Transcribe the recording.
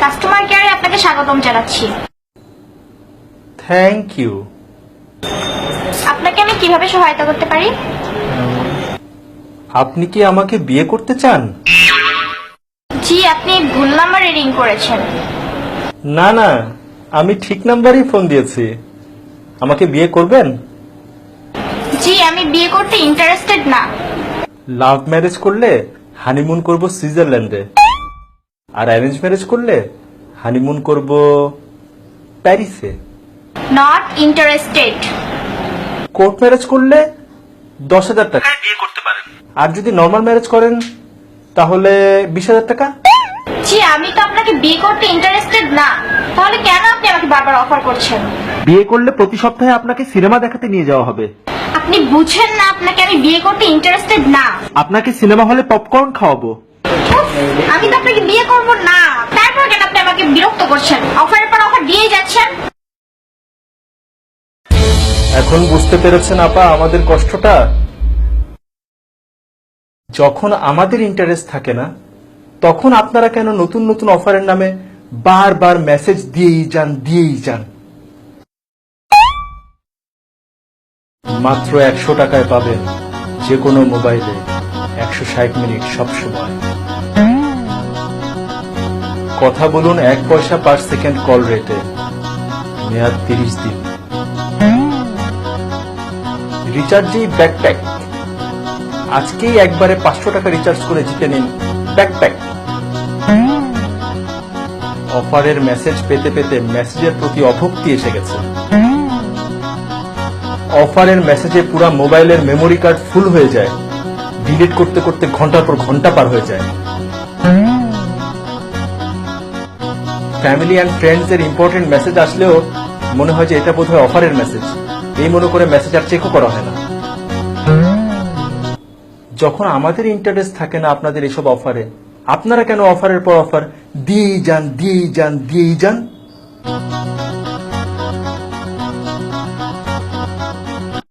Customer কেয়ারে আপনাকে স্বাগতম জানাচ্ছি। Thank you. আপনাকে আমি কিভাবে সহায়তা করতে পারি? আপনি কি আমাকে বিয়ে করতে চান? জি, আপনি ভুল নাম্বারে রিং করেছেন। না না, আমি ঠিক নাম্বারই ফোন দিয়েছি। আমাকে বিয়ে করবেন? জি, আমি বিয়ে করতে ইন্টারেস্টেড না। লাভ ম্যারেজ করলে হানিমুন করব সুইজারল্যান্ডে, আর অ্যারেঞ্জ ম্যারেজ করলে হানিমুন করব প্যারিসে। Not interested. কোর্ট ম্যারেজ করলে 10,000 টাকা বিয়ে করতে পারেন, আর যদি নর্মাল ম্যারেজ করেন তাহলে 20,000 টাকা। জি, আমি তো আপনাকে বিয়ে করতে ইন্টারেস্টেড না, তাহলে কেন আপনি আমাকে বারবার অফার করছেন? বিয়ে করলে প্রতি সপ্তাহে আপনাকে সিনেমা দেখাতে নিয়ে যাওয়া হবে। আপনি বুঝেন না আপনাকে আমি বিয়ে করতে ইন্টারেস্টেড না। আপনাকে সিনেমা হলে পপকর্ন খাওয়াবো। উফ, আমি তো আপনাকে বিয়ে করব না, তারপর কেন আপনি আমাকে বিরক্ত করছেন? অফারের পর অফার দিয়েই যাচ্ছেন। এখন বুঝতে পেরেছেন আপা আমাদের কষ্টটা? যখন আমাদের ইন্টারেস্ট থাকে না, তখন আপনারা কেন নতুন নতুন অফারের নামে বারবার মেসেজ দিয়েই যান। মাত্র 100 টাকায় পাবেন যে কোনো মোবাইলে 160 মিনিট সব সময়। কথা বলুন 1 পয়সা পার সেকেন্ড কল রেটে, মেয়াদ 30 দিন। রিচার্জেই ব্যাকপ্যাক। আজকেই একবারে 500 টাকা রিচার্জ করে জিতে নিন ব্যাকপ্যাক। অফারের মেসেজ পেতে পেতে মেসেজের প্রতি অভক্তি এসে গেছে। অফারের মেসেজে পুরো মোবাইলের মেমোরি কার্ড ফুল হয়ে যায়, ডিলিট করতে করতে ঘন্টার পর ঘন্টা পার হয়ে যায়। ফ্যামিলি অ্যান্ড ফ্রেন্ডস এর ইম্পর্টেন্ট মেসেজ আসলেও মনে হয় যে এটা বোধহয় অফারের মেসেজ, এই মনে করে মেসেজ আর চেকও করা হয় না। যখন আমাদের ইন্টারেস্ট থাকে না আপনাদের এসব অফারে, আপনারা কেন অফারের পর অফার দিয়েই যান?